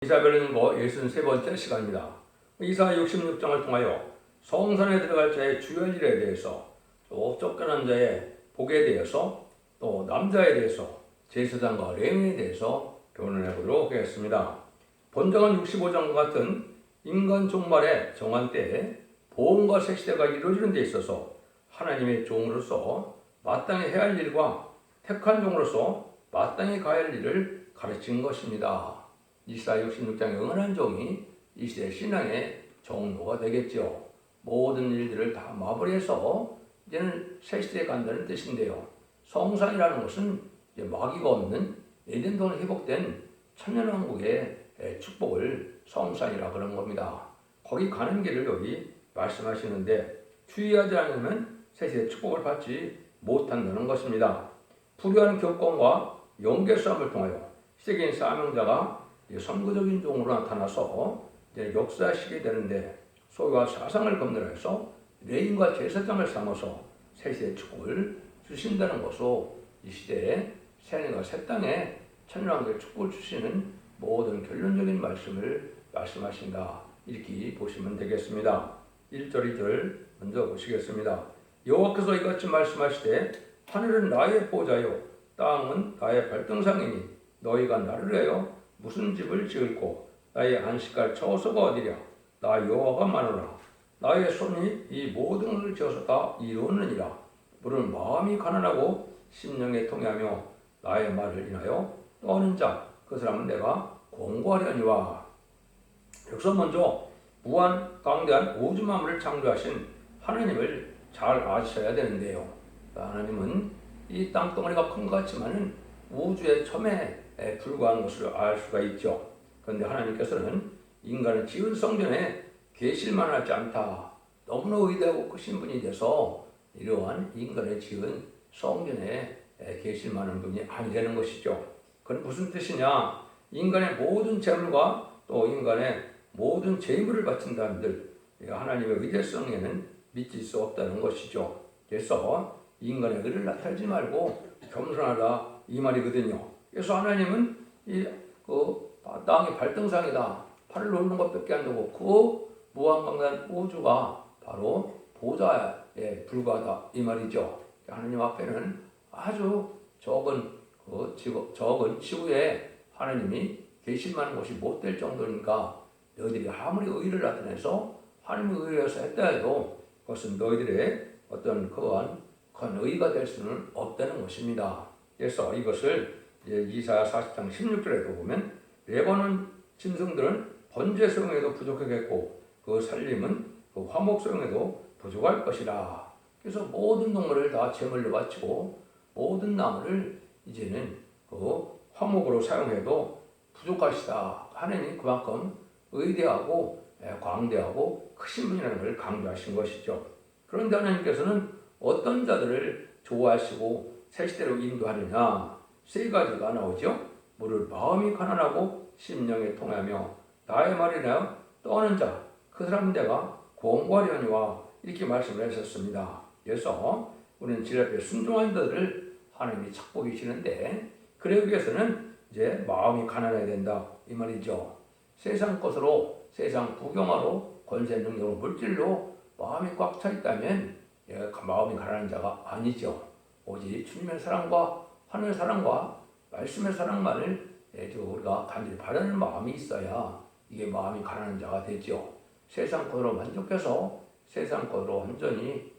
이사벨은 거 63번째 시간입니다. 이사 66장을 통하여 성산에 들어갈 자의 주요한 일에 대해서, 또 쫓겨난 자의 복에 대해서, 또 남자에 대해서, 제사장과 레위인에 대해서 교훈해 보도록 하겠습니다. 본장은 65장과 같은 인간 종말의 정한 때에 보험과 새 시대가 이루어지는 데 있어서 하나님의 종으로서 마땅히 해야 할 일과 택한 종으로서 마땅히 가야 할 일을 가르친 것입니다. 이사 66장의 응원한 종이 이 시대 신앙의 종로가 되겠죠. 모든 일들을 다 마무리해서 이제는 새 시대에 간다는 뜻인데요. 성산이라는 것은 이제 마귀가 없는 에덴동에 회복된 천년왕국의 축복을 성산이라 그런 겁니다. 거기 가는 길을 여기 말씀하시는데 주의하지 않으면 새 시대의 축복을 받지 못한다는 것입니다. 불의한 교권과 영계 싸움을 통하여 세계인 사명자가 선구적인 종으로 나타나서 이제 역사하시게 되는데, 소유와 사상을 검열해서 레인과 제사장을 삼아서 새 시대의 축복을 주신다는 것으로 이 시대에 새하늘과 새 땅에 천년왕국의 축복을 주시는 모든 결론적인 말씀을 말씀하신다, 이렇게 보시면 되겠습니다. 1절 2절 먼저 보시겠습니다. 여호와께서 이같이 말씀하시되 하늘은 나의 보좌요 땅은 나의 발등상이니 너희가 나를 위하여 무슨 집을 지을꼬 나의 안식할 처소가 어디랴. 나 여호와가 마노라. 나의 손이 이 모든 것을 지어서 다 이루었느니라. 물은 마음이 가난하고 심령에 통해하며 나의 말을 인하여 떠는 자 그 사람은 내가 공고하려니와. 여기서 먼저 무한 강대한 우주 만물을 창조하신 하나님을 잘 아셔야 되는데요. 하나님은 이 땅덩어리가 큰 것 같지만은 우주의 첨예에 불과한 것을 알 수가 있죠. 그런데 하나님께서는 인간을 지은 성전에 계실만 하지 않다. 너무나 위대하고 크신 분이 돼서 이러한 인간을 지은 성전에 계실 만한 분이 아니라는 것이죠. 그건 무슨 뜻이냐? 인간의 모든 재물과 또 인간의 모든 재물을 바친다 한들 하나님의 위대성에는 믿을 수 없다는 것이죠. 그래서 인간의 의를 나타내지 말고 겸손하다, 이 말이거든요. 그래서 하나님은 땅이 발등상이다. 팔을 놓는 것밖에 안 되고 그 무한강대한 우주가 바로 보좌에 불과하다, 이 말이죠. 하나님 앞에는 아주 적은 지구에 하나님이 계실 만한 곳이 못 될 정도니까 너희들이 아무리 의를 나타내서 하나님의 의에서 했다 해도 그것은 너희들의 어떤 큰 의가 될 수는 없다는 것입니다. 그래서 이것을 이사야 40장 16절에도 보면 레바논 짐승들은 번제 소용에도 부족하겠고 그 살림은 그 화목 소용에도 부족할 것이라. 그래서 모든 동물을 다 제물로 바치고 모든 나무를 이제는 그 화목으로 사용해도 부족하시다. 하나님이 그만큼 의대하고 광대하고 크신 분이라는 걸 강조하신 것이죠. 그런데 하나님께서는 어떤 자들을 좋아하시고 새 시대로 인도하느냐, 세 가지가 나오죠. 무릇 마음이 가난하고 심령에 통하며 나의 말이나 떠는 자 그 사람은 내가 공고하려니와, 이렇게 말씀을 하셨습니다. 그래서 우리는 질 앞에 순종한 자들을 하나님이 찾고계시는데 그러기 위해서는 이제 마음이 가난해야 된다, 이 말이죠. 세상 것으로, 세상 부경화로, 권세 능력으로, 물질로 마음이 꽉 차 있다면 마음이 가난한 자가 아니죠. 오직 주님의 사랑과 하늘의 사랑과 말씀의 사랑만을 우리가 간절히 바라는 마음이 있어야 이게 마음이 가난한 자가 되죠. 세상 것으로 만족해서 세상 것으로 완전히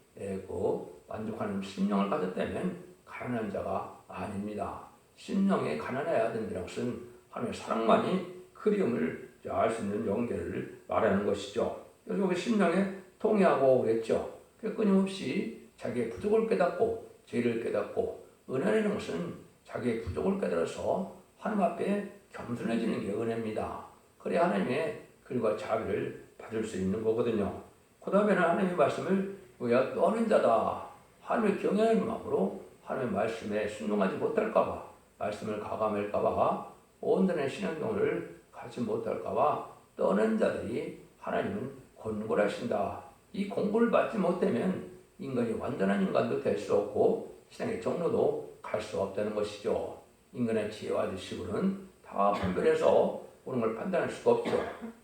만족하는 심령을 가졌다면 가난한 자가 아닙니다. 심령에 가난해야 된다는 것은 하나님의 사랑만이 그리움을 알 수 있는 영계를 말하는 것이죠. 그래서 여기 심령에 통해하고 그랬죠. 끊임없이 자기의 부족을 깨닫고 죄를 깨닫고, 은혜라는 것은 자기의 부족을 깨달아서 하나님 앞에 겸손해지는 게 은혜입니다. 그래야 하나님의 글과 자비를 받을 수 있는 거거든요. 그 다음에는 하나님의 말씀을 우리가 떠는 자다. 하나님의 경외하는 마음으로 하나님의 말씀에 순종하지 못할까봐, 말씀을 가감할까봐, 온전한 신앙생활을 갖지 못할까봐 떠는 자들이 하나님은 권고하신다. 이 공부를 받지 못하면 인간이 완전한 인간도 될 수 없고 신앙의 정로도 갈 수 없다는 것이죠. 인간의 지혜와 지식으로는 다 분별해서 옳은 걸 판단할 수가 없죠.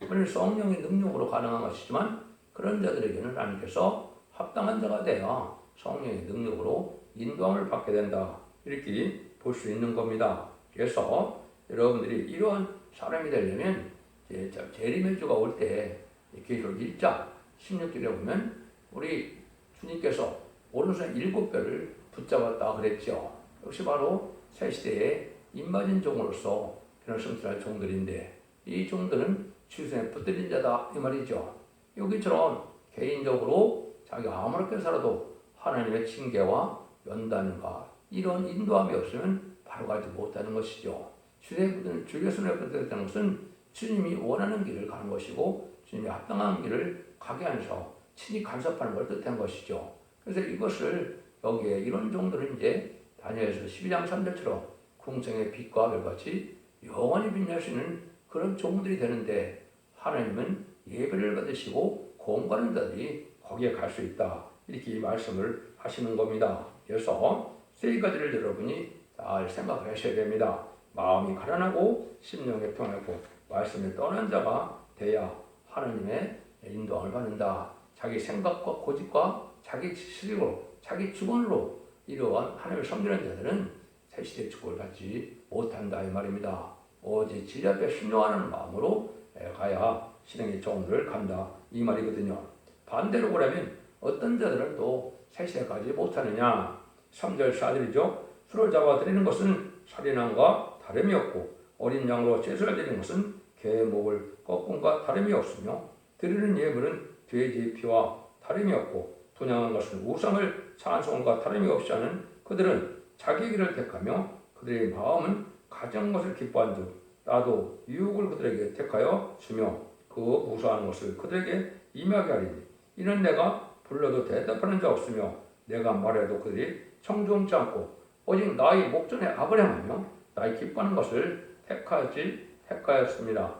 물론 성령의 능력으로 가능한 것이지만 그런 자들에게는 하나님께서 합당한 자가 되어 성령의 능력으로 인도함을 받게 된다. 이렇게 볼 수 있는 겁니다. 그래서 여러분들이 이러한 사람이 되려면 재림의 주가 올 때 계시록 1장 16절에 보면 우리 주님께서 오른손에 7뼈를 붙잡았다 그랬죠. 역시 바로 새 시대에 입맞은 종으로서 그런 승천할 종들인데 이 종들은 주선에 붙들린 자다 이 말이죠. 여기처럼 개인적으로 자기가 아무렇게 살아도 하나님의 징계와 연단과 이런 인도함이 없으면 바로 가지 못하는 것이죠. 주의 손에 붙들렸다는 것은 주님이 원하는 길을 가는 것이고 주님이 합당한 길을 가게 하셔서 친히 간섭하는 걸 뜻한 것이죠. 그래서 이것을 여기에 이런 종들은 이제 다니엘서 12장 3절처럼 궁성의 빛과 별같이 영원히 빛날 수 있는 그런 종들이 되는데 하나님은 예배를 받으시고 공부하는 자들이 거기에 갈 수 있다. 이렇게 말씀을 하시는 겁니다. 그래서 세 가지를 여러분이 잘 생각을 하셔야 됩니다. 마음이 가난하고 심령이 평하고 말씀을 떠난 자가 돼야 하나님의 인도함을 받는다. 자기 생각과 고집과 자기 지식으로 자기 주관으로 이러한 하나님을 섬기는 자들은 새시대의 축복을 받지 못한다 이 말입니다. 오직 진리 앞에 순종하는 마음으로 가야 신앙의 정도를 간다 이 말이거든요. 반대로 보라면 어떤 자들은 또 새시대까지 못하느냐. 3절 4절이죠. 수를 잡아 드리는 것은 살인함과 다름이 없고 어린 양으로 제사를 드리는 것은 개의 목을 꺾음과 다름이 없으며 드리는 예물은 돼지 피와 다름이 없고 분양한 것은 우상을 찬송과 다름이 없이 하는 그들은 자기 길을 택하며 그들의 마음은 가진 것을 기뻐한즉 나도 유혹을 그들에게 택하여 주며 그 무수한 것을 그들에게 임하게 하리니 이는 내가 불러도 대답하는 자 없으며 내가 말해도 그들이 청종치 않고 오직 나의 목전에 악을 행하며 나의 기뻐하는 것을 택하였습니다.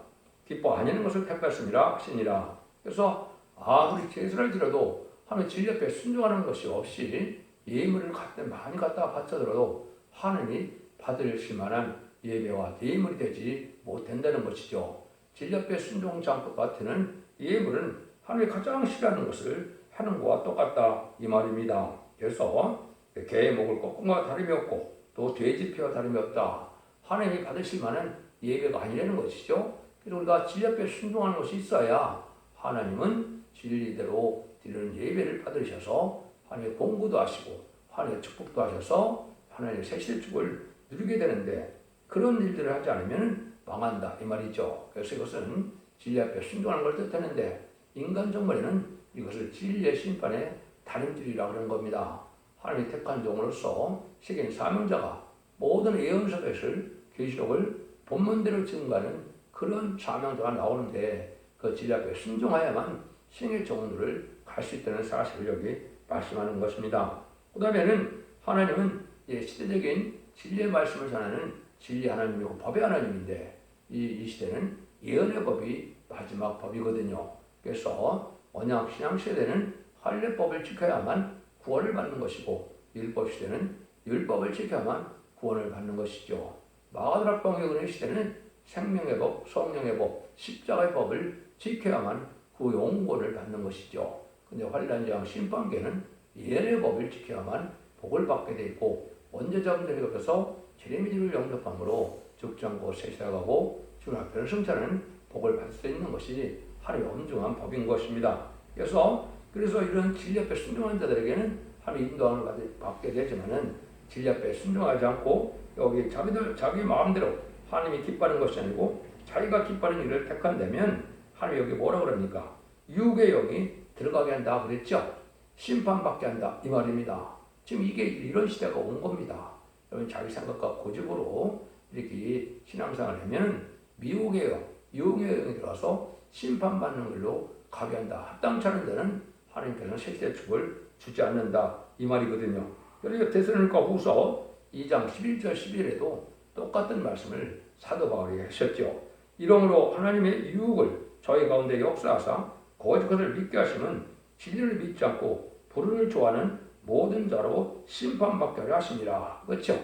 기뻐 아니하는 것을 택하였습니다 하시니라. 그래서 아무리 제사를 드려도 하나님 진리 앞에 순종하는 것이 없이 예물을 많이 갖다가 바쳐들어도 하나님이 받으실 만한 예배와 예물이 되지 못한다는 것이죠. 진리 앞에 순종치 않고 바치는 예물은 하나님이 가장 싫어하는 것을 하는 것과 똑같다 이 말입니다. 그래서 개의 목을 꺾은 것과 다름이 없고 또 돼지 피와 다름이 없다. 하나님이 받으실 만한 예배가 아니라는 것이죠. 그래서 우리가 진리 앞에 순종하는 것이 있어야 하나님은 진리대로 드리는 예배를 받으셔서 하나님의 공부도 하시고 하나님의 축복도 하셔서 하나님의 새시대 축복을 누리게 되는데 그런 일들을 하지 않으면 망한다 이 말이죠. 그래서 이것은 진리 앞에 순종하는 걸 뜻하는데 인간적 머리는 이것을 진리의 심판의 다림질이라고 하는 겁니다. 하나님이 택한 종으로서 세계인 사명자가 모든 예언서에서 계시록을 본문대로 증거하는 그런 사명자가 나오는데 그 진리 앞에 순종하야만 신의 정도를 갈 수 있다는 사실을 여기 말씀하는 것입니다. 그 다음에는 하나님은 시대적인 진리의 말씀을 전하는 진리 하나님이고 법의 하나님인데 이 시대는 예언의 법이 마지막 법이거든요. 그래서 언약 신앙 시대는 할례법을 지켜야만 구원을 받는 것이고 율법 시대는 율법을 지켜야만 구원을 받는 것이죠. 마가다락방의 은혜 시대는 생명의 법, 성령의 법, 십자가의 법을 지켜야만 그 영원을 받는 것이죠. 근데 환란장 심판계는 예언의 법을 지켜야만 복을 받게 돼 있고 원죄자분들이 옆에서 제레미지를 영접함으로 죽장고 세시나가고 주님 앞에서 승천하는 복을 받을 수 있는 것이 하나님의 엄중한 법인 것입니다. 그래서 이런 진리 앞에 순종한 자들에게는 하나님의 인도함을 받게 되지만은 진리 앞에 순종하지 않고 여기 자기 마음대로 하나님이 기뻐하는 것이 아니고 자기가 기뻐하는 일을 택한다면 하나님 여기 뭐라 그럽니까? 유혹의 영이 들어가게 한다 그랬죠? 심판받게 한다 이 말입니다. 지금 이게 이런 시대가 온 겁니다. 여러분 자기 생각과 고집으로 이렇게 신앙생활을 하면 미혹의 영, 유혹의 영이 들어와서 심판받는 걸로 가게 한다. 합당치 않은 데는 하나님께서는 새시대 축을 주지 않는다 이 말이거든요. 그리고 데살로니가 후서 2장 11절 12절에도 똑같은 말씀을 사도 바울이 하셨죠. 이러므로 하나님의 유혹을 저희 가운데 역사하사 거짓 것을 믿게 하시면 진리를 믿지 않고 불의를 좋아하는 모든 자로 심판받게 하려 하십니다. 그렇죠?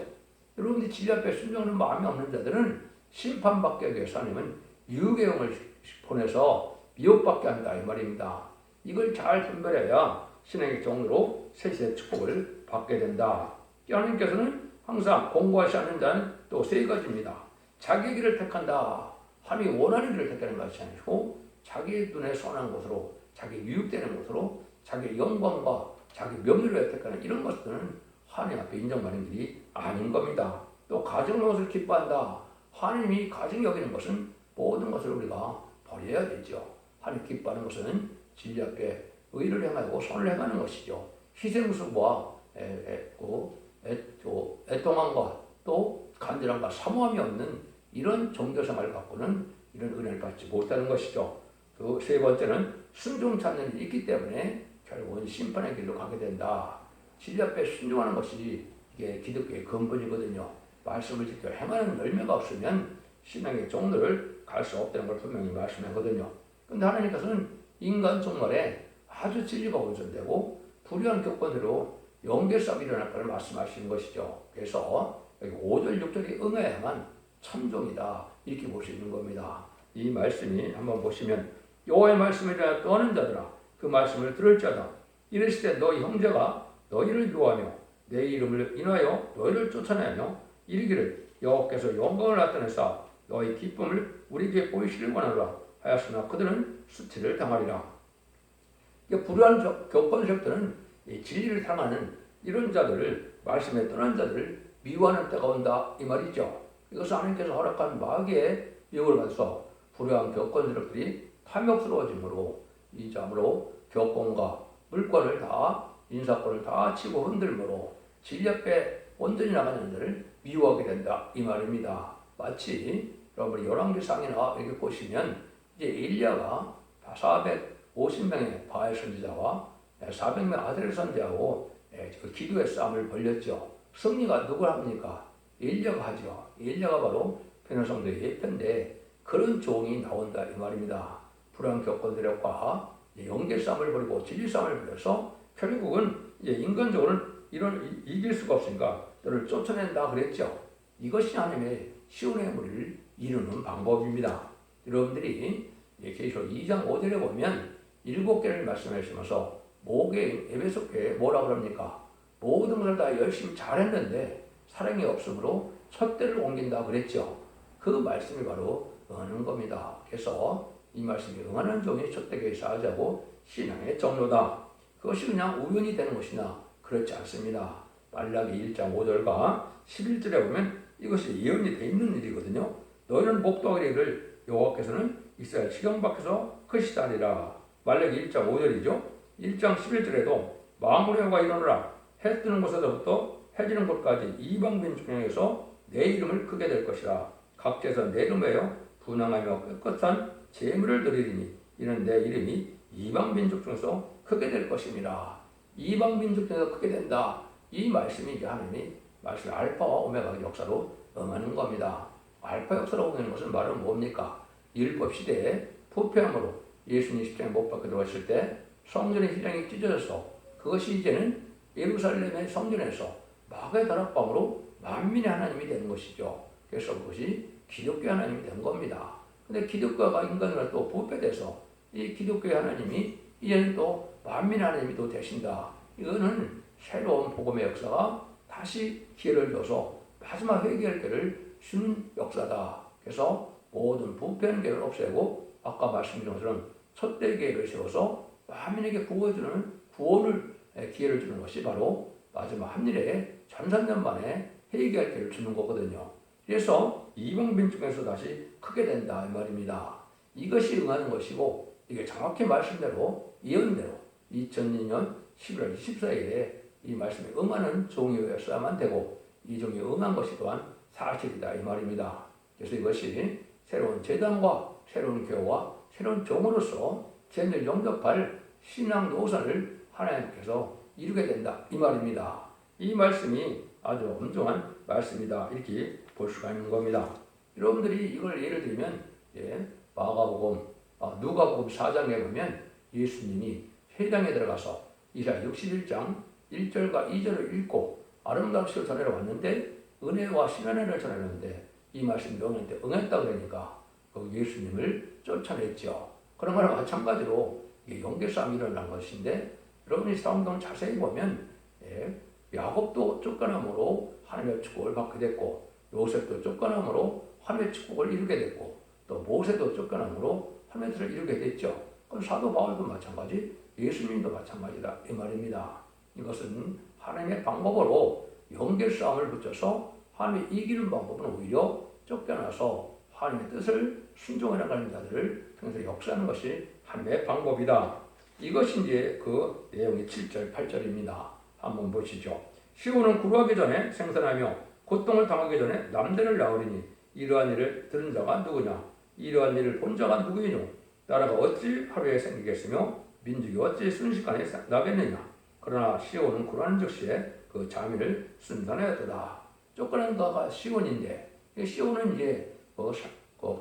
여러분들이 진리 앞에 순종하는 마음이 없는 자들은 심판받게 하기 위해서 하나님은 유혹의 영을 보내서 미혹받게 한다 이 말입니다. 이걸 잘 분별해야 신앙의 종으로 세시의 축복을 받게 된다. 하나님께서는 항상 공고하시 않는 자는 또 세 가지입니다. 자기 길을 택한다. 하나님이 원하는 길을 택하는 것이 아니고 자기 눈에 선한 곳으로, 자기 유익되는 곳으로, 자기 영광과 자기 명예를 택하는 이런 것들은 하나님 앞에 인정받는 길이 아닌 겁니다. 또 가정의 것을 기뻐한다. 하나님이 가정이 여기는 것은 모든 것을 우리가 버려야 되죠. 하나님 기뻐하는 것은 진리 앞에 의를 행하고 선을 행하는 것이죠. 희생수고와 애통함과 또 간절함과 사모함이 없는 이런 종교생활을 갖고는 이런 은혜를 받지 못하는 것이죠. 그 세 번째는 순종 찾는 일이 있기 때문에 결국은 심판의 길로 가게 된다. 진리 앞에 순종하는 것이 이게 기독교의 근본이거든요. 말씀을 지켜 행하는 열매가 없으면 신앙의 종로를 갈 수 없다는 걸 분명히 말씀하거든요. 그런데 하나님께서는 인간 종말에 아주 진리가 온전되고 불의한 교권대로 영계싸움이 일어날 것을 말씀하시는 것이죠. 그래서 여기 5절, 6절이 응해야만 참종이다 이렇게 볼 수 있는 겁니다. 이 말씀이 한번 보시면 여호와의 말씀을 대하여 떠는 자들아 그 말씀을 들을 자다. 이르시되 너희 형제가 너희를 미워하며 내 이름을 인하여 너희를 쫓아내며 이르기를 여호와께서 영광을 나타내사 너희 기쁨을 우리에게 보이시길 원하노라 하였으나 그들은 수치를 당하리라. 불의한 교권세력들은 진리를 당하는 이런 자들을 말씀에 떠난 자들을 미워하는 때가 온다 이 말이죠. 이것은 하나님께서 허락한 마귀의 미혹을 받아서 불의한 교권세력들이 탐욕스러워짐으로 이자므로 교권과 물권을 다 인사권을 다 치고 흔들므로 진리 앞에 온전히 나가는 자를 미워하게 된다 이 말입니다. 마치 여러분이 열왕기상이나 여기 보시면 이제 엘리야가 450명의 바알 선지자와 400명 아들 선지자하고 기도의 싸움을 벌였죠. 승리가 누굴 합니까? 엘리야가 하죠. 엘리야가 바로 변호성도의 예표인데 그런 종이 나온다 이 말입니다. 불안 교권세력과 영계 싸움을 벌이고 진리 싸움을 벌여서 결국은 인간적으로는 이길 수가 없으니까 너를 쫓아낸다 그랬죠. 이것이 하나님의 시온의 무리를 이루는 방법입니다. 여러분들이 계시록 2장 5절에 보면 7개를 말씀하시면서 모개인 에베소 교회에 뭐라고 합니까? 모든 것을 다 열심히 잘했는데 사랑이 없으므로 촛대를 옮긴다 그랬죠. 그 말씀이 바로 응하는 겁니다. 그래서 이 말씀이 응하는 종이 촛대교회에 사자고 신앙의 정로다. 그것이 그냥 우연히 되는 것이나 그렇지 않습니다. 말라기 1장 5절과 11절에 보면 이것이 예언이 되어 있는 일이거든요. 너희는 목도하기를 여호와께서는 이스라엘 지경 밖에서 크시다 하리라. 말라기 1장 5절이죠. 1장 11절에도 망군의 가 일어나라. 해 뜨는 곳에서부터 해 지는 곳까지 이방 민족 중에서 내 이름을 크게 될 것이라. 각지에서 내 이름에요 분항하며 끗끗한 재물을 드리리니 이는 내 이름이 이방 민족 중에서 크게 될 것입니다. 이방 민족 중에서 크게 된다. 이 말씀이 이제 하나님이 말씀 알파와 오메가 역사로 응하는 겁니다. 알파 역사로 응하는 것은 말은 뭡니까? 율법 시대에 부패함으로 예수님 십자가에 못 박혀 들어갔을 때 성전의 휘장이 찢어져서 그것이 이제는 예루살렘의 성전에서 마귀의 다락방으로 만민의 하나님이 되는 것이죠. 그래서 그것이 기독교 하나님이 된 겁니다. 근데 기독교가 인간으로 또 부패돼서 이 기독교의 하나님이 이제는 또 만민의 하나님이 또 되신다. 이거는 새로운 복음의 역사가 다시 기회를 줘서 마지막 회개할 기회를 주는 역사다. 그래서 모든 부패한 계를 없애고 아까 말씀드린 것처럼 첫대 계획을 세워서 만민에게 구원을 기회를 주는 것이 바로 마지막 한일에 전산년 만에 회개할 기회를 주는 거거든요. 그래서 이방 민족에서 다시 크게 된다 이 말입니다. 이것이 응하는 것이고 이게 정확히 말씀대로 예언대로 2002년 11월 24일에 이 말씀에 응하는 종이었어야만 되고 이 종이 응한 것이 또한 사실이다 이 말입니다. 그래서 이것이 새로운 재단과 새로운 교회와 새로운 종으로서 쟤를 영접할 신앙 노선을 하나님께서 이루게 된다 이 말입니다. 이 말씀이 아주 엄중한 말씀이다 이렇게 볼 수가 있는 겁니다. 여러분들이 이걸 예를 들면 마가복음, 누가복음 4장에 보면 예수님이 회당에 들어가서 이사야 61장 1절과 2절을 읽고 아름다운 시를 전하러 왔는데 은혜와 신앙을 전하는데 이 말씀이 응했다 그러니까 그 예수님을 쫓아냈죠. 그런 거랑 마찬가지로 영계 싸움이 일어난 것인데 여러분이 싸움을 자세히 보면 야곱도 쫓겨남으로 하나님의 축복을 받게 됐고 요셉도 쫓겨남으로 하나님의 축복을 이루게 됐고 또 모세도 쫓겨남으로 하나님의 뜻을 이루게 됐죠. 그럼 사도 바울도 마찬가지, 예수님도 마찬가지다 이 말입니다. 이것은 하나님의 방법으로 영계 싸움을 붙여서 하나님이 이기는 방법은 오히려 쫓겨나서 하나님의 뜻을 순종해 나가는 자들을 통해서 역사하는 것이 하나님의 방법이다. 이것이 이제 그 내용이 7절, 8절입니다. 한번 보시죠. 시온은 구루하기 전에 생산하며 고통을 당하기 전에 남들을 낳으리니 이러한 일을 들은 자가 누구냐? 이러한 일을 본 자가 누구이뇨? 나라가 어찌 하루에 생기겠으며 민족이 어찌 순식간에 나겠느냐? 그러나 시온은 구루하는 즉시에 그 자미를 순산하였도다. 쫓겨난 자가 시온인데 시온은 이제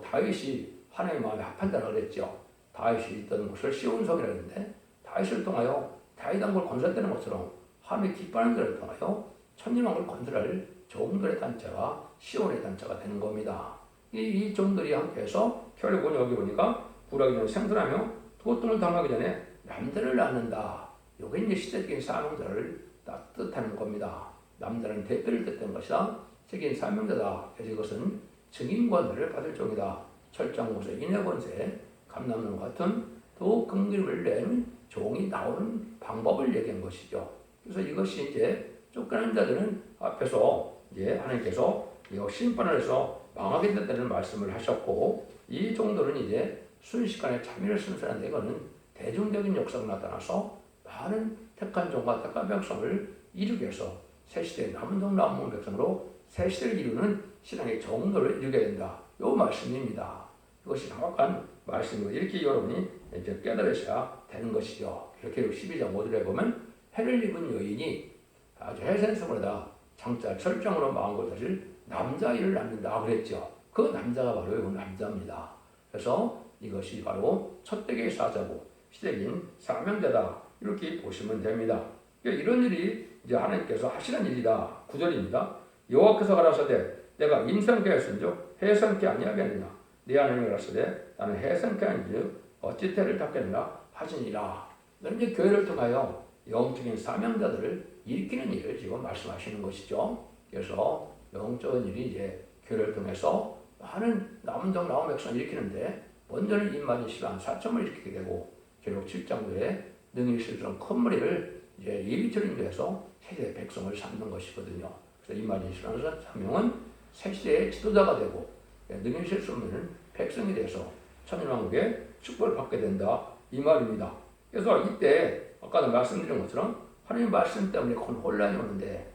다윗이 하나님의 마음에 합한다고 그랬죠. 다윗이 있던 곳을 시온성이라고 했는데 다윗을 통하여 다윗 왕국을 건설되는 것처럼 하나님의 기뻐하는 자를 통하여 천년왕국을 건설할 종들의 단체가 시온의 단체가 되는 겁니다. 이 종들이 함께해서 결국은 여기 보니까 구루하기 전에 생산하며 고통을 당하기 전에 남들을 낳는다. 이게 이제 시대적인 사명자를 뜻하는 겁니다. 남자는 대표를 뜻하는 것이다. 세계인 사명자다. 그래서 이것은 증인권을 받을 종이다. 철장고세, 인해권세, 감남론과 같은 더욱 긍휼을 낸 종이 나오는 방법을 얘기한 것이죠. 그래서 이것이 이제 쫓겨난 자들은 앞에서 이제 하나님께서 이거 심판을 해서 망하게 됐다는 말씀을 하셨고 이 종들은 이제 순식간에 자미를 순산한데 이거는 대중적인 역사가 나타나서 많은 택한 종과 택한 백성을 이루게 해서 새시대의 남은 종 남은 백성으로 새시대를 이루는 신앙의 정도를 이루게 된다. 이 말씀입니다. 이것이 정확한 말씀이고 이렇게 여러분이 이제 깨달으셔야 되는 것이죠. 이렇게 12장 5절에 보면 해를 입은 여인이 아주 해센스보다 장자 철장으로 마음을 사실 남자아이를 낳는다 그랬죠. 그 남자가 바로 이 남자입니다. 그래서 이것이 바로 첫대계의 사자고 시대인 사명자다 이렇게 보시면 됩니다. 이런 일이 이제 하나님께서 하시는 일이다. 9절입니다. 여호와께서 가라사대 내가 임상케 하였은즉 해상케 아니하겠느냐 내 하나님이 가라사대 나는 해상케 하는즉 어찌 태를 닦겠느냐 하시니라. 이제 교회를 통하여 영적인 사명자들을 일으키는 일을 지금 말씀하시는 것이죠. 그래서 영적인 일이 이제 교회를 통해서 많은 남은 종 남은 백성을 일으키는데 먼저는 입맞은 시간 4천을 일으키게 되고 결국 7장도에 능히 실수한 큰 무리를 이제 예비처럼 인도해서 세대의 백성을 삼는 것이거든요. 그래서 입맞은 시간에서 사명은 새시대의 지도자가 되고 능히 실수하면 백성이 돼서 천년왕국의 축복을 받게 된다 이 말입니다. 그래서 이때 아까도 말씀드린 것처럼 하나님 말씀 때문에 큰 혼란이 오는데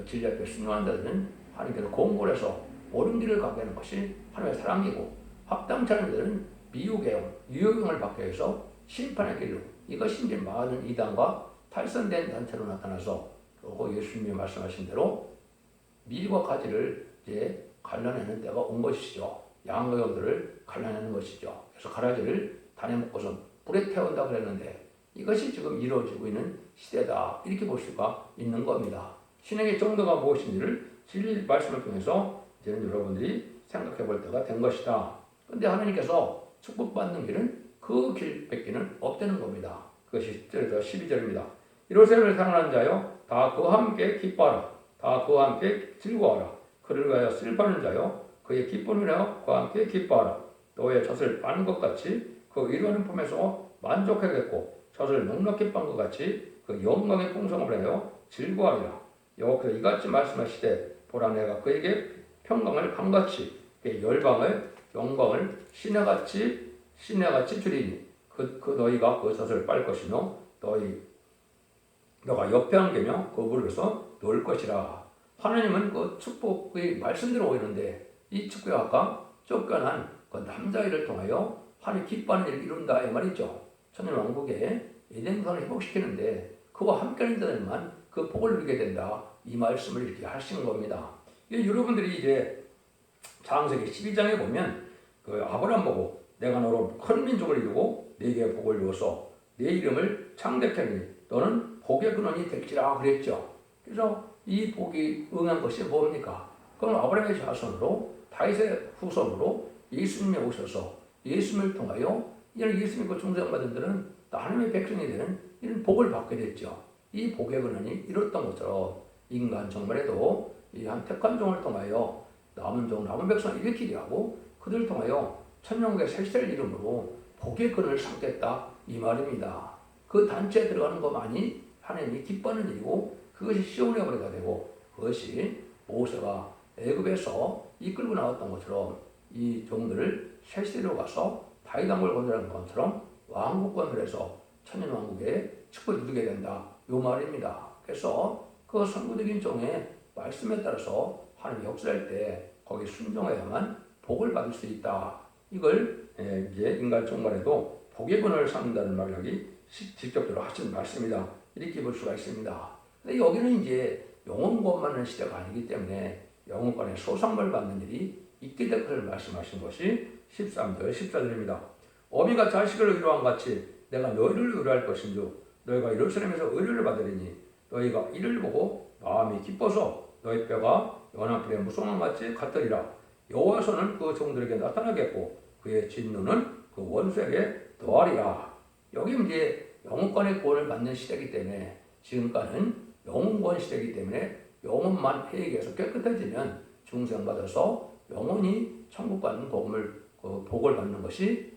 진리 앞에 순종한 자들은 하나님께서 공고를 해서 옳은 길을 가게 하는 것이 하나님의 사랑이고 합당치 않은 자들은 미혹의 영, 유혹을 받게 해서 심판의 길로 이것이 이제 많은 이단과 탈선된 단체로 나타나서 또 예수님이 말씀하신 대로 밀과 가지를 이제 갈라내는 때가 온 것이죠. 양과 염들을 갈라내는 것이죠. 그래서 가라지를 단에 묶어서 불에 태운다고 그랬는데 이것이 지금 이루어지고 있는 시대다 이렇게 볼 수가 있는 겁니다. 신앙의 정도가 무엇인지를 진리 말씀을 통해서 이제 여러분들이 생각해 볼 때가 된 것이다. 그런데 하나님께서 축복받는 길은 그 길 뺏기는 없다는 겁니다. 그것이 10절에서 12절입니다. 이로새를 사랑하는 자여 다 그와 함께 기뻐하라. 다 그와 함께 즐거워하라. 그를 위하여 슬퍼하는 자여 그의 기쁨을 위하여 그와 함께 기뻐하라. 너의 젖을 빠는 것 같이 그 이루는 품에서 만족하겠고 젖을 넉넉히 빤 것 같이 그 영광의 풍성을 하여 즐거워하리라. 여호와께서 이같이 말씀하시되 보라 내가 그에게 평강을 강같이 그의 열방을 영광을 시내같이 주리니 그 너희가 그 젖을 빨 것이며 너가 옆에 앉으며 그 물에서 놓을 것이라. 하나님은 그 축복의 말씀대로 오이는데 이 축복이 아까 쫓겨난 그 남자아이를 통하여 하나님 기뻐하는 일을 이룬다 이 말이죠. 천년왕국에 에덴성을 회복시키는데 그와 함께하는 자들만 그 복을 누리게 된다 이 말씀을 이렇게 하시는 겁니다. 여러분들이 이제 창세기 12장에 보면 그 아브라함 보고 내가 너로 큰 민족을 이루고 네게 복을 주어서 내 이름을 창대케 하니 너는 복의 근원이 될지라 그랬죠. 그래서 이 복이 응한 것이 뭡니까? 그럼 아브라함의 자손으로 다윗의 후손으로 예수님이 오셔서 예수님을 통하여 이런 예수 믿고 중생받은 들은 하나님의 백성이 되는 이런 복을 받게 됐죠. 이 복의 근원이 이렇던 것처럼 인간 정말에도 이 한 택한 종을 통하여 남은 종, 남은 백성을 일으키게 하고 그들을 통하여 천년국의 새 시대를 이름으로 복의 근원을 삼겠다 이 말입니다. 그 단체에 들어가는 것만이 하나님이 기뻐하는 일이고 그것이 시온의 거래가 되고 그것이 모세가 애굽에서 이끌고 나왔던 것처럼 이 종들을 새 시대로 가서 다윗 왕국을 건설하는 것처럼 왕국권을 해서 천년왕국의 축복을 누리게 된다 요 말입니다. 그래서 그 선구적인 종의 말씀에 따라서 하나님 역사할 때 거기에 순종해야만 복을 받을 수 있다. 이걸 이제 인간 종말에도 복의 근원을 삼는다는 말을 여기 직접적으로 하신 말씀이다. 이렇게 볼 수가 있습니다. 근데 여기는 이제 영혼권만은 시대가 아니기 때문에 영혼권의 소상을 받는 일이 있게 될 것을 말씀하신 것이 13절, 14절입니다. 어미가 자식을 의로한 같이 내가 너희를 의로할 것인즉 너희가 예루살렘에서 의로를 받으리니 너희가 이를 보고 마음이 기뻐서 너희 뼈가 연한 불의 무성함같이 같으리라. 여호와께서는 그 종들에게 나타나겠고 그의 진노는 그 원수에게 더하리라. 여기 이제 영혼권의 구원을 받는 시대이기 때문에 지금까지는 영혼권 시대이기 때문에 영혼만 회개해서 깨끗해지면 중생받아서 영혼이 천국 받는 복을 받는 것이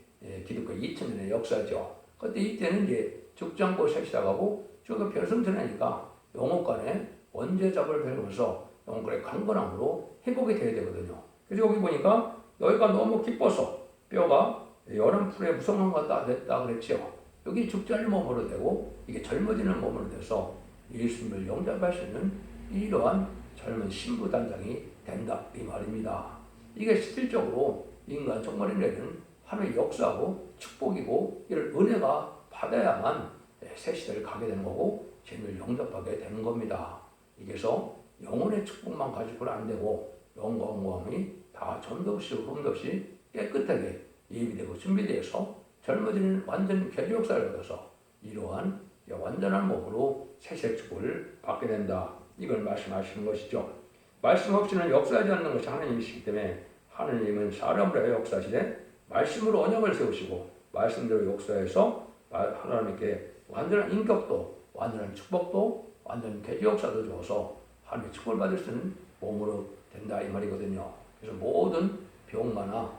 기독교 2000년의 역사죠. 그때 이때는 이제 죽지 않고 새 시작하고 죽어 별성전하니까 영혼권에 원죄 잡을 배우면서 영혼권의 강건함으로 회복이 돼야 되거든요. 그래서 여기 보니까 너희가 너무 기뻐서 뼈가 여름 풀에 무성한 것 같다 됐다 그랬죠. 여기 죽지 않는 몸으로 되고 이게 젊어지는 몸으로 돼서 예수님을 영접할 수 있는 이러한 젊은 신부 단장이 된다 이 말입니다. 이게 실질적으로 인간 종말에는 하나님의 역사하고 축복이고 이를 은혜가 받아야만 새 시대를 가게 되는 거고 죄를 영접하게 되는 겁니다. 이게서 영혼의 축복만 가지고는 안 되고 영과 영광이 다 점도 없이 흠도 없이 깨끗하게 예비되고 준비되어서 젊어지는 완전 개조 역사를 얻어서 이러한 완전한 몸으로 새세 축복을 받게 된다. 이걸 말씀하시는 것이죠. 말씀 없이는 역사하지 않는 것이 하나님이시기 때문에 하나님은 사람으로 역사하시되 말씀으로 언약을 세우시고 말씀대로 역사해서 하나님께 완전한 인격도 완전한 축복도 완전한 개조 역사도 주어서 하나님의 축복을 받을 수 있는 몸으로 된다 이 말이거든요. 그래서 모든 병마나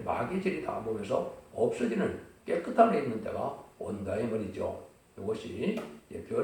마귀질이 다 몸에서 없어지는 깨끗한 데 있는 때가 온다 이 말이죠. 이것이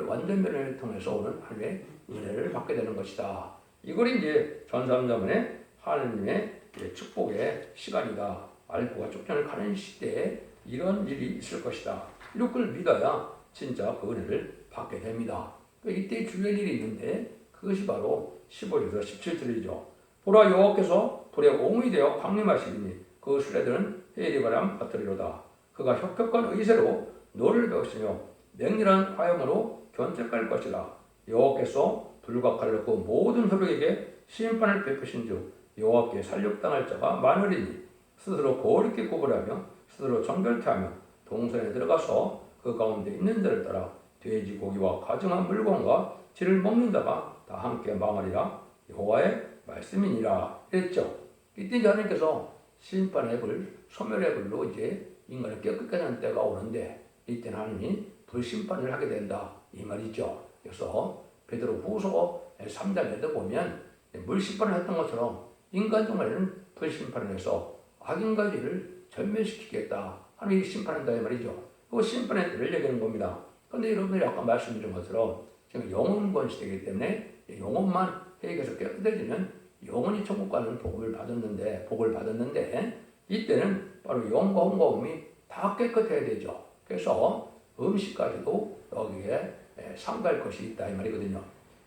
완전변을 통해서 오는 하나님의 은혜를 받게 되는 것이다. 이걸 이제 전삼자문에 하나님의 축복의 시간이다. 알고가 쫓겨날 가는 시대에 이런 일이 있을 것이다. 이걸 믿어야 진짜 그 은혜를 받게 됩니다. 이때 주요한 일이 있는데 그것이 바로 15절에서 17절이죠. 보라 여호와께서 불에 옹이 되어 강림하시리니 그 수레들은 해리바람 같으리로다. 그가 혁혁한 의세로 노를 배웠으며 맹렬한 화염으로 견책할 것이라. 여호와께서 불과 칼로 그 모든 혈육에게 심판을 베푸신즉 여호와께 살육당할 자가 많으리니 스스로 거룩히 구분하며 스스로 정결케 하며 동산에 들어가서 그 가운데 있는 자를 따라 돼지고기와 가증한 물건과 쥐를 먹는 자가 다 함께 망하리라. 여호와의 말씀이니라 했죠. 이때 하나님께서 심판의 불, 소멸의 불로 이제 인간을 깨끗게 하는 때가 오는데 이때는 하나님이 불심판을 하게 된다 이 말이죠. 그래서 베드로 후서 3장에도 보면 물심판을 했던 것처럼 인간 종말에는 불심판을 해서 악인과 죄를 전멸시키겠다 하나님이 심판한다 이 말이죠. 그 심판의 때를 얘기하는 겁니다. 그런데 여러분들이 아까 말씀드린 것처럼 지금 영혼권 시대이기 때문에 영혼만 회개해서 깨끗해지면 영혼이 천국 가는 복을 받았는데 이때는 바로 영과 혼과 음이 다 깨끗해야 되죠. 그래서 음식까지도 여기에 삼갈 것이 있다 이 말이거든요.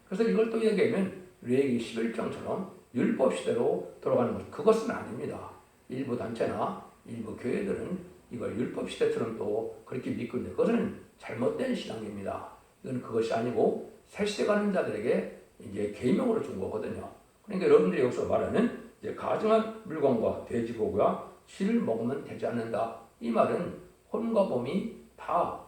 그래서 이걸 또 얘기하면 레위기 11장처럼 율법 시대로 돌아가는 것 그것은 아닙니다. 일부 단체나 일부 교회들은 이걸 율법 시대처럼 또 그렇게 믿고 있는데 그것은 잘못된 신앙입니다. 이건 그것이 아니고 새 시대 가는 자들에게 이제 계명으로 준 거거든요. 그러니까 여러분들이 여기서 말하는 이제 가증한 물건과 돼지고기와 쥐를 먹으면 되지 않는다. 이 말은 혼과 몸이 다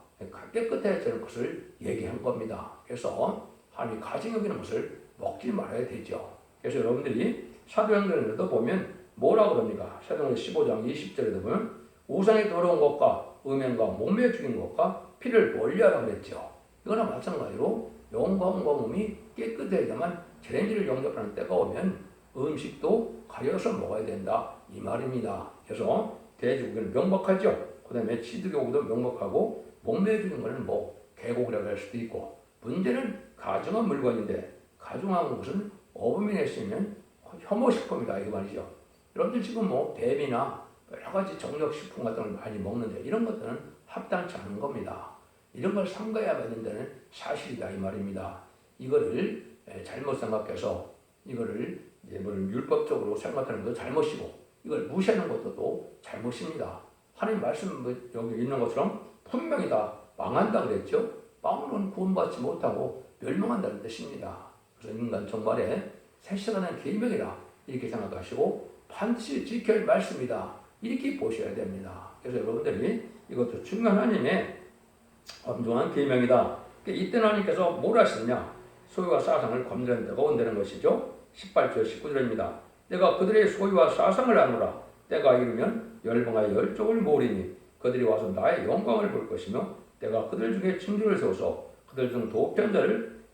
깨끗해지는 것을 얘기한 겁니다. 그래서 하나님이 가증 여기는 것을 먹지 말아야 되죠. 그래서 여러분들이 사도행전에도 보면 뭐라 그럽니까? 사도행전 15장 20절에 보면 우상이 더러운 것과 음행과 몸매 죽인 것과 피를 멀리하라 그랬죠. 이거나 마찬가지로 영과 몸이 깨끗해야만 재len지를 영접하는 때가 오면 음식도 가려서 먹어야 된다 이 말입니다. 그래서 돼지고기는 명백하죠. 그 다음에 치드고기도 명백하고 몸매 죽인 거는 뭐 개고기라고 할 수도 있고, 문제는 가증한 물건인데 가증한 것은 어음이 냈으면 혐오식품이다 이거 말이죠. 여러분들 지금 뭐 뱀이나 여러 가지 정력식품 같은 걸 많이 먹는데 이런 것들은 합당치 않은 겁니다. 이런 걸 삼가야 된다는 사실이다 이 말입니다. 이거를 잘못 생각해서 이거를 율법적으로 생각하는 것도 잘못이고 이걸 무시하는 것도 또 잘못입니다. 하나님 말씀 여기 있는 것처럼 분명히 다 망한다 그랬죠. 빵으로는 구원받지 못하고 멸망한다는 뜻입니다. 그래서 인간 정말에 세시간은 계명이라 이렇게 생각하시고 반드시 지켜야 할 말씀이다 이렇게 보셔야 됩니다. 그래서 여러분들이 이것도 중요한 하나님의 엄중한 계명이다. 이때는 하나님께서 뭘 하시느냐? 소유와 사상을 건드리는 때가 온다는 것이죠. 18절 19절입니다. 내가 그들의 소유와 사상을 아노라. 때가 이르면 열방의 열족을 모으리니 그들이 와서 나의 영광을 볼 것이며 내가 그들 중에 징조를 세워서 그들 중 도편자를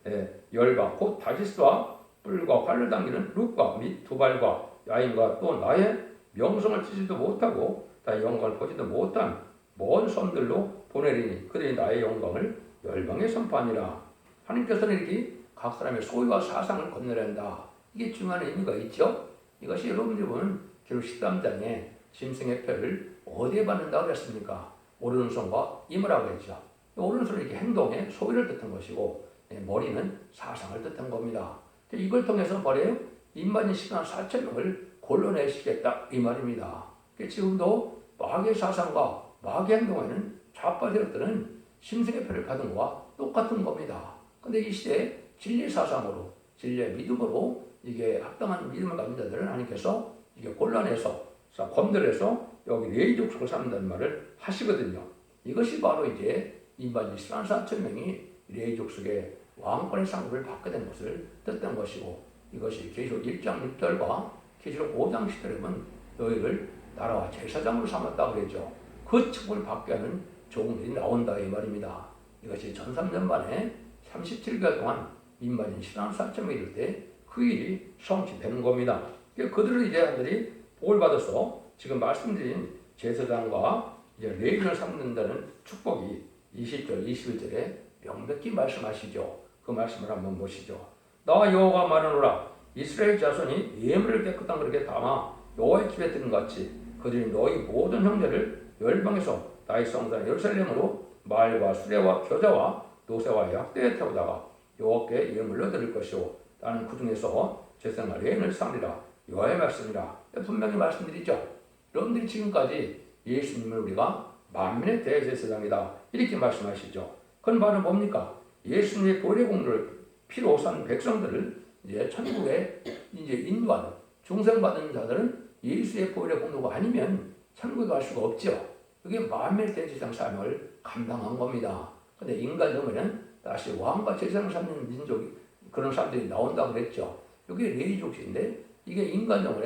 열방 곧 다시스와 뿔과 활을 당기는 룩과 및 두발과 야인과 또 나의 명성을 치지도 못하고 나의 영광을 보지도 못한 먼 섬들로 보내리니 그들이 나의 영광을 열방에 선포하니라. 하나님께서는 이렇게 각 사람의 소유와 사상을 건너야 한다. 이게 중요한 의미가 있죠. 이것이 여러분들이 보면 결국 13장에 짐승의 표를 어디에 받는다고 그랬습니까? 오른손과 임으라고 했죠. 오른손은 이렇게 행동의 소유를 뜻한 것이고 머리는 사상을 뜻한 겁니다. 이걸 통해서 뭐래요? 인간이 시간 4,000명을 골라내시겠다 이 말입니다. 지금도 마귀의 사상과 마귀의 행동에는 좌파 세력들은 짐승의 표를 받은 것과 똑같은 겁니다. 근데 이 시대에 진리의 사상으로 진리의 믿음으로 이게 합당한 믿음을 가진 자들은 하나님께서 이게 골라내서 검들여서 여기 레위족속을 삼는다는 말을 하시거든요. 이것이 바로 이제 인간이 14,000명이 레위족속의 왕권의 상급을 받게 된 것을 뜻한 것이고, 이것이 계시록 1장 6절과 계시록 5장 10절에 보면 너희를 나라와 제사장으로 삼았다고 그랬죠. 그 축복을 받게 하는 종들이 나온다 이 말입니다. 이것이 전삼년반에 37개월 동안 인간인 14,000명이 이를 때 그 일이 성취되는 겁니다. 그들을 이제 아들이 복을 받아서 지금 말씀드린 제사장과 이제 레위인을 삼는다는 축복이 20절, 21절에 명백히 말씀하시죠. 그 말씀을 한번 보시죠. 나 여호와가 말하노라. 이스라엘 자손이 예물을 깨끗한 그릇에 담아 여호와의 집에 드린 같이 그들이 너희 모든 형제를 열방에서 나의 성산 예루살렘으로 말과 수레와 겨자와 노새와 약대에 태우다가 여호와께 예물로 드릴 것이요 나는 그 중에서 제사장과 레위인을 삼리라. 여호와의 말씀이라. 분명히 말씀드리죠. 여러분들이 지금까지 예수님을 우리가 만민의 대제사장이다 이렇게 말씀하시죠. 그건 바로 뭡니까? 예수님의 보혈의 공로를 피로 산 백성들을 이제 천국에 이제 인도하는 중생받은 자들은 예수의 보혈의 공로가 아니면 천국에 갈 수가 없죠. 그게 만민의 대제사장 사명을 감당한 겁니다. 근데 인간적으로는 다시 왕과 제사장을 삼는 민족이 그런 사람들이 나온다고 그랬죠. 이게 레위족인데 이게 인간적으로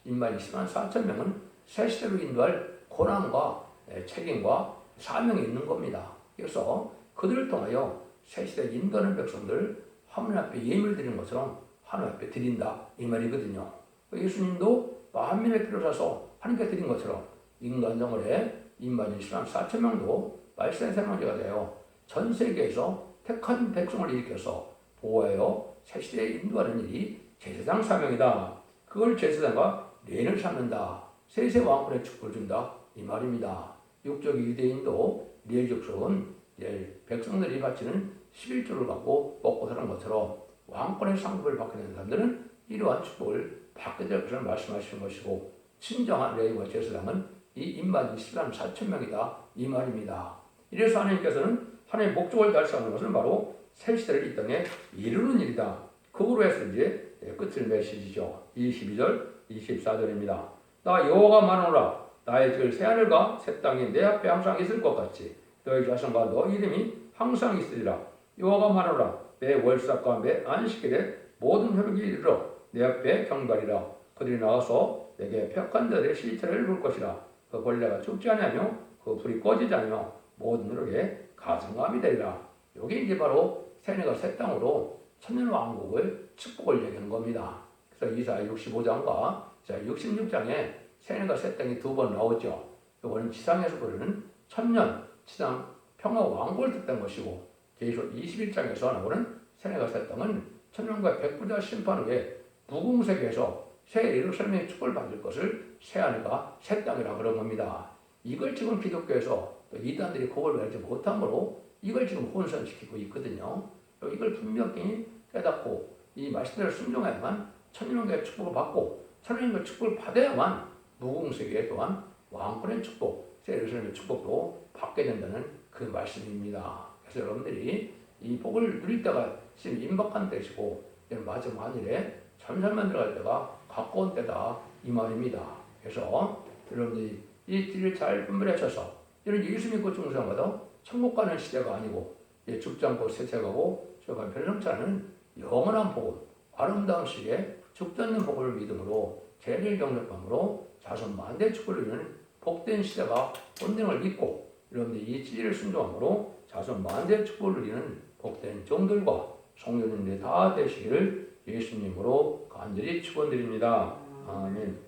인만 204,000명은 새 시대로 인도할 고난과 책임과 사명이 있는 겁니다. 그래서 그들을 통하여 새 시대 인도하는 백성들 하나님 앞에 예물 드리는 것처럼 하나님 앞에 드린다 이 말이거든요. 예수님도 만민의 피를 사서 하나님께 드린 것처럼 인간적으로 인만 204,000명도 말씀의 생명제가 되어 전 세계에서 택한 백성을 일으켜서 보호하여 새 시대에 인도하는 일이 제사장 사명이다. 그걸 제사장과 레위인을 삼는다. 세세 왕권의 축복을 준다. 이 말입니다. 육적 유대인도 레위족속은 백성들이 바치는 11조를 갖고 먹고 사는 것처럼 왕권의 상급을 받게 되는 사람들은 이러한 축복을 받게 될 것을 말씀하시는 것이고, 진정한 레위와 제사장은 이 인만 204,000명이다. 이 말입니다. 이래서 하나님께서는 하나님의 목적을 달성하는 것은 바로 새 시대를 이 땅에 이루는 일이다. 그거로 해서 이제 끝을 맺으시죠. 22절, 24절입니다. 나 여호와가 말하노라. 나의 질 새 하늘과 새 땅이 내 앞에 항상 있을 것 같이 너희 자손과 너희 이름이 항상 있으리라. 여호와가 말하노라. 매 월삭과 매 안식일에 모든 혈육이 이르러 내 앞에 경배하리라. 그들이 나가서 내게 폐역한 자들의 실체를 볼 것이라. 그 벌레가 죽지 아니하며 그 불이 꺼지지 않으며 모든 누룩에 가증함이 되리라. 여기 이제 바로 세뇌가 새 땅으로 천년 왕국을 축복을 얘기하는 겁니다. 그래서 이사야 65장과 이사야 66장에 세뇌가 새 땅이 두 번 나오죠. 이거는 지상에서 부르는 천년 지상 평화 왕국을 뜻한 것이고, 계시록 21장에서 나오는 세뇌가 새 땅은 천년과 백부자 심판 후에 무궁세계에서 새 예루살렘의 축복을 받을 것을 새 하늘과 새 땅이라 그런 겁니다. 이걸 지금 기독교에서 또 이단들이 그걸 알지 못함으로 이걸 지금 혼선시키고 있거든요. 이걸 분명히 깨닫고 이 말씀대로 순종해야만 천년의 축복을 받고, 천년의 축복을 받아야만 무궁세계 또한 왕권의 축복, 새 예루살렘의 축복도 받게 된다는 그 말씀입니다. 그래서 여러분들이 이 복을 누릴 때가 지금 임박한 때시고, 마지막 하늘에 천살만 들어갈 때가 가까운 때다 이 말입니다. 그래서 여러분들이 이 길을 잘 분별하셔서 이런 예수 믿고 중생마다 천국 가는 시대가 아니고 죽지 않고 세세가고 저가 변성치 않은 영원한 복음, 아름다운 시대에 죽지 않는 복을 믿음으로 재를 경력함으로 자손 만대 축복을 이루는 복된 시대가 온등을 믿고, 여러분들이 이 진리를 순종함으로 자손 만대 축복을 이루는 복된 종들과 성도님들이 다 되시기를 예수님으로 간절히 축원드립니다. 아멘.